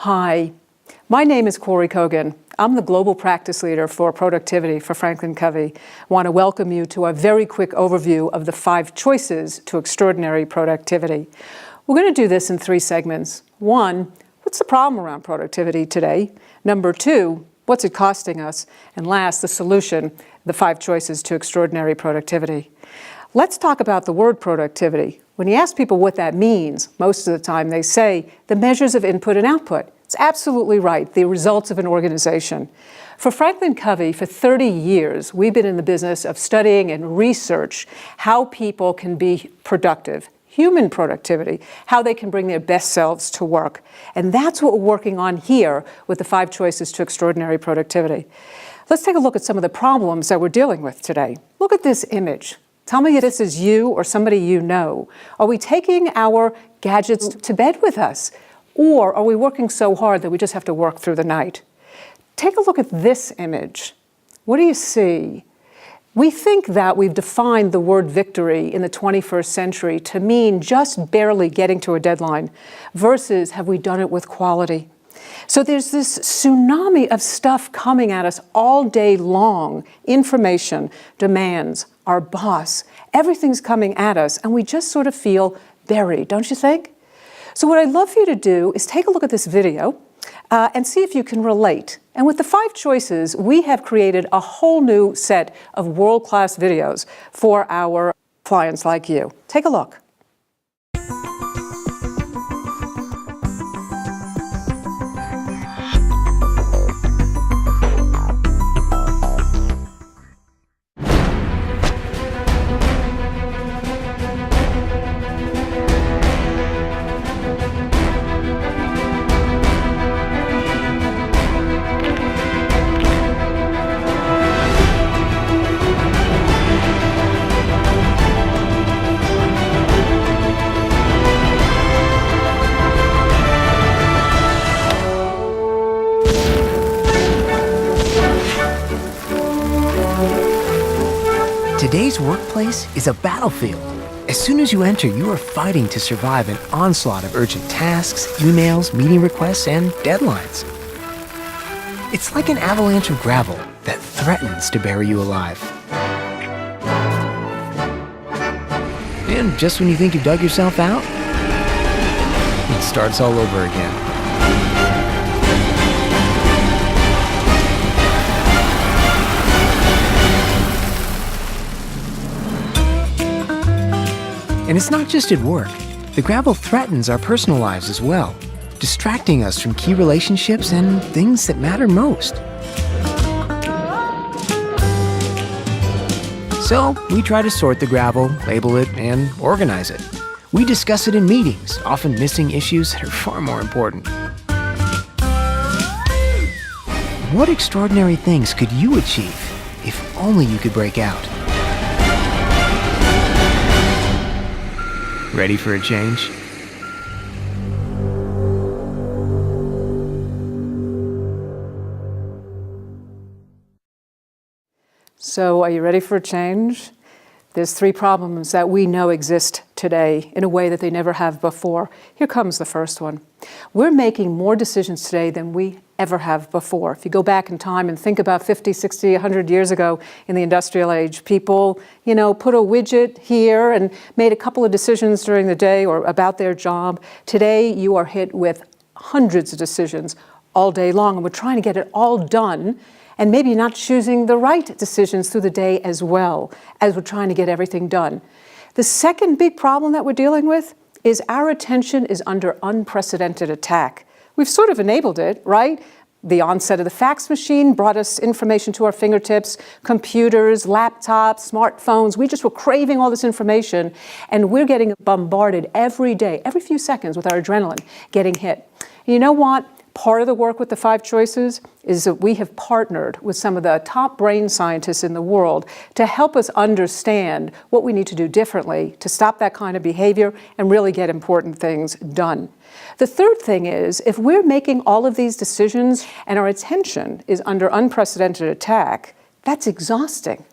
Hi, my name is Corey Kogan. I'm the Global Practice Leader for Productivity for FranklinCovey. I want to welcome you to a very quick overview of the 5 choices to extraordinary productivity. We're going to do this in 3 segments. 1, what's the problem around productivity today? Number 2, what's it costing us? And last, the solution, the 5 choices to extraordinary productivity. Let's talk about the word productivity. When you ask people what that means, most of the time they say the measures of input and output. It's absolutely right, the results of an organization. For FranklinCovey, for 30 years, we've been in the business of studying and research how people can be productive, human productivity, how they can bring their best selves to work. And that's what we're working on here with the 5 choices to extraordinary productivity. Let's take a look at some of the problems that we're dealing with today. Look at this image. Tell me if this is you or somebody you know. Are we taking our gadgets to bed with us? Or are we working so hard that we just have to work through the night? Take a look at this image. What do you see? We think that we've defined the word victory in the 21st century to mean just barely getting to a deadline versus have we done it with quality? So there's this tsunami of stuff coming at us all day long. Information, demands, our boss, everything's coming at us, and we just sort of feel buried, don't you think? So what I'd love for you to do is take a look at this video and see if you can relate. And with the 5 choices, we have created a whole new set of world-class videos for our clients like you. Take a look. Today's workplace is a battlefield. As soon as you enter, you are fighting to survive an onslaught of urgent tasks, emails, meeting requests, and deadlines. It's like an avalanche of gravel that threatens to bury you alive. And just when you think you've dug yourself out, it starts all over again. And it's not just at work. The gravel threatens our personal lives as well, distracting us from key relationships and things that matter most. So we try to sort the gravel, label it, and organize it. We discuss it in meetings, often missing issues that are far more important. What extraordinary things could you achieve if only you could break out? Ready for a change? So are you ready for a change? There's 3 problems that we know exist today in a way that they never have before. Here comes the first one. We're making more decisions today than we ever have before. If you go back in time and think about 50, 60, 100 years ago in the industrial age, people, put a widget here and made a couple of decisions during the day or about their job. Today, you are hit with hundreds of decisions all day long, and we're trying to get it all done and maybe not choosing the right decisions through the day as well as we're trying to get everything done. The second big problem that we're dealing with is our attention is under unprecedented attack. We've sort of enabled it, right? The onset of the fax machine brought us information to our fingertips, computers, laptops, smartphones. We just were craving all this information, and we're getting bombarded every day, every few seconds with our adrenaline getting hit. And you know what? Part of the work with the 5 choices is that we have partnered with some of the top brain scientists in the world to help us understand what we need to do differently to stop that kind of behavior and really get important things done. The third thing is, if we're making all of these decisions and our attention is under unprecedented attack, that's exhausting.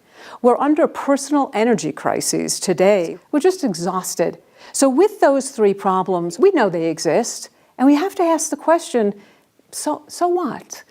We're under personal energy crises today. We're just exhausted. So with those 3 problems, we know they exist, and we have to ask the question, so what?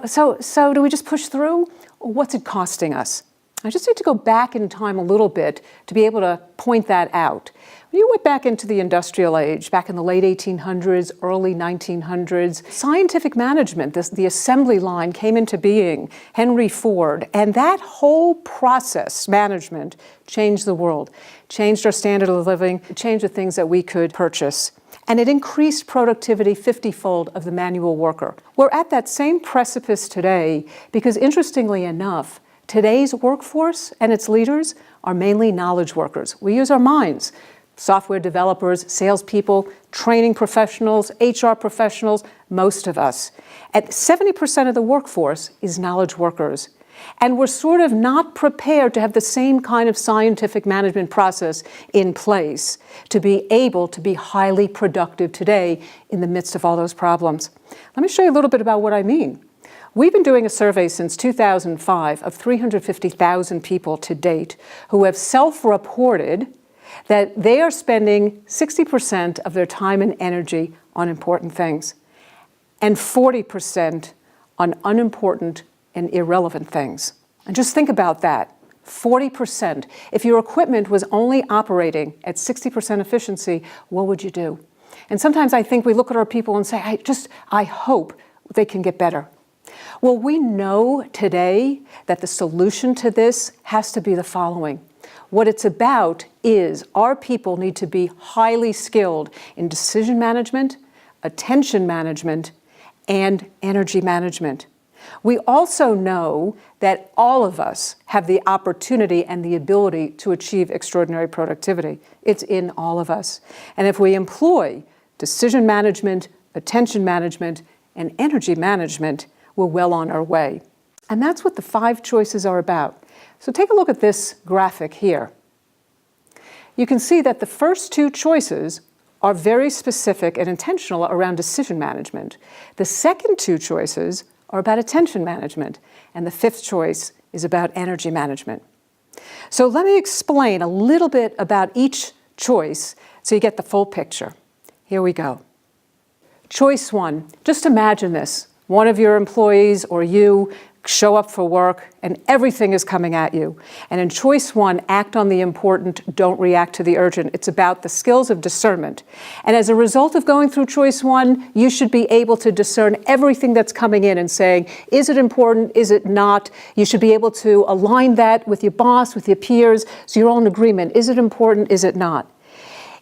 So do we just push through? Or what's it costing us? I just need to go back in time a little bit to be able to point that out. When you went back into the industrial age, back in the late 1800s, early 1900s, scientific management, the assembly line came into being, Henry Ford, and that whole process, management, changed the world, changed our standard of living, changed the things that we could purchase. And it increased productivity 50-fold of the manual worker. We're at that same precipice today because, interestingly enough, today's workforce and its leaders are mainly knowledge workers. We use our minds. Software developers, salespeople, training professionals, HR professionals, most of us. At 70% of the workforce is knowledge workers. And we're sort of not prepared to have the same kind of scientific management process in place to be able to be highly productive today in the midst of all those problems. Let me show you a little bit about what I mean. We've been doing a survey since 2005 of 350,000 people to date who have self-reported that they are spending 60% of their time and energy on important things and 40% on unimportant and irrelevant things. And just think about that, 40%. If your equipment was only operating at 60% efficiency, what would you do? And sometimes I think we look at our people and say, I hope they can get better. Well, we know today that the solution to this has to be the following. What it's about is our people need to be highly skilled in decision management, attention management, and energy management. We also know that all of us have the opportunity and the ability to achieve extraordinary productivity. It's in all of us. And if we employ decision management, attention management, and energy management, we're well on our way. And that's what the 5 choices are about. So take a look at this graphic here. You can see that the first 2 choices are very specific and intentional around decision management. The second 2 choices are about attention management, and the 5th choice is about energy management. So let me explain a little bit about each choice so you get the full picture. Here we go. Choice 1, just imagine this. One of your employees or you show up for work and everything is coming at you. And in choice 1, act on the important, don't react to the urgent. It's about the skills of discernment. And as a result of going through choice 1, you should be able to discern everything that's coming in and saying, is it important, is it not? You should be able to align that with your boss, with your peers, so you're all in agreement. Is it important, is it not?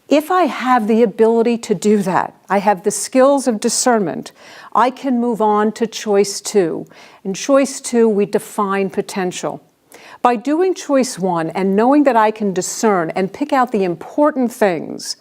If I have the ability to do that, I have the skills of discernment, I can move on to choice 2. In choice 2, we define potential. By doing choice 1 and knowing that I can discern and pick out the important things,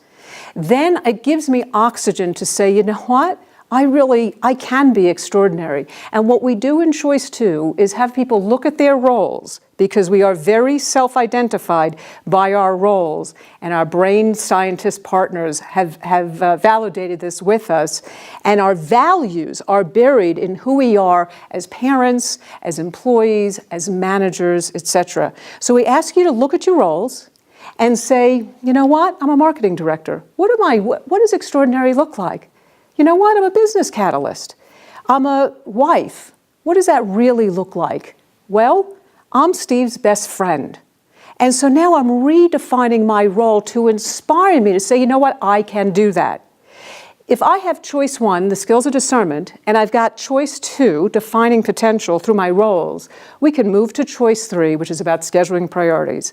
then it gives me oxygen to say, you know what? I can be extraordinary. And what we do in choice 2 is have people look at their roles, because we are very self-identified by our roles, and our brain scientist partners have validated this with us, and our values are buried in who we are as parents, as employees, as managers, etc. So we ask you to look at your roles and say, you know what, I'm a marketing director. What does extraordinary look like? You know what, I'm a business catalyst. I'm a wife. What does that really look like? Well, I'm Steve's best friend. And so now I'm redefining my role to inspire me to say, you know what, I can do that. If I have choice 1, the skills of discernment, and I've got choice 2, defining potential through my roles, we can move to choice 3, which is about scheduling priorities.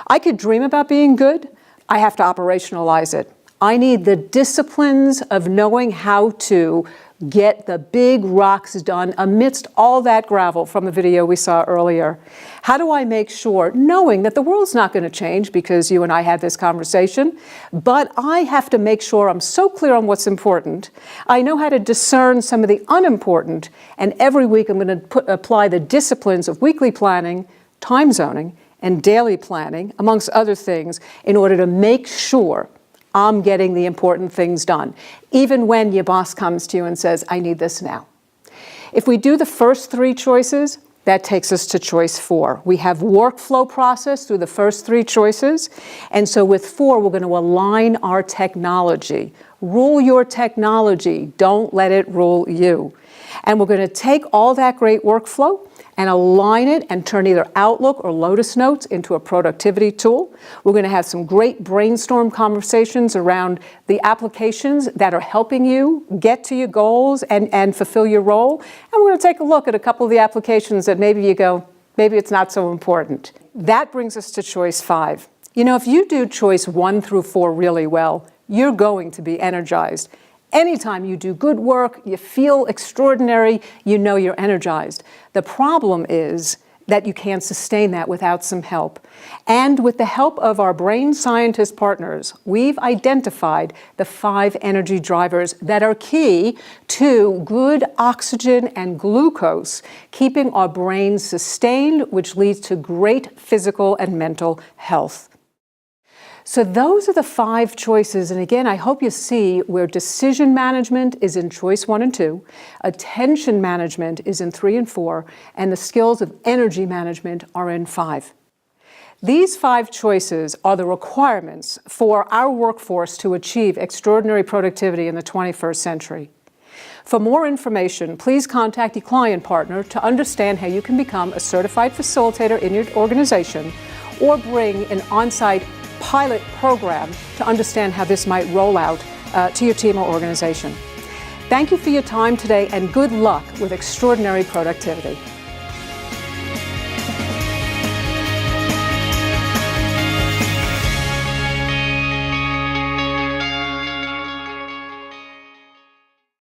I could dream about being good. I have to operationalize it. I need the disciplines of knowing how to get the big rocks done amidst all that gravel from the video we saw earlier. How do I make sure, knowing that the world's not going to change because you and I had this conversation, but I have to make sure I'm so clear on what's important. I know how to discern some of the unimportant, and every week I'm going to apply the disciplines of weekly planning, time zoning, and daily planning, amongst other things, in order to make sure I'm getting the important things done, even when your boss comes to you and says, I need this now. If we do the first 3 choices, that takes us to choice 4. We have workflow process through the first 3 choices. And so with 4, we're going to align our technology Rule your technology. Don't let it rule you. And we're going to take all that great workflow and align it and turn either Outlook or Lotus Notes into a productivity tool. We're going to have some great brainstorm conversations around the applications that are helping you get to your goals and fulfill your role. And we're going to take a look at a couple of the applications that maybe you go, maybe it's not so important. That brings us to choice 5. You know, if you do choice 1 through 4 really well, you're going to be energized. Anytime you do good work, you feel extraordinary, you know you're energized. The problem is that you can't sustain that without some help. And with the help of our brain scientist partners, we've identified the 5 energy drivers that are key to good oxygen and glucose, keeping our brains sustained, which leads to great physical and mental health. So those are the 5 choices, and again, I hope you see where decision management is in choice 1 and 2, attention management is in 3 and 4, and the skills of energy management are in 5. These 5 choices are the requirements for our workforce to achieve extraordinary productivity in the 21st century. For more information, please contact your client partner to understand how you can become a certified facilitator in your organization or bring an on-site pilot program to understand how this might roll out to your team or organization. Thank you for your time today and good luck with extraordinary productivity.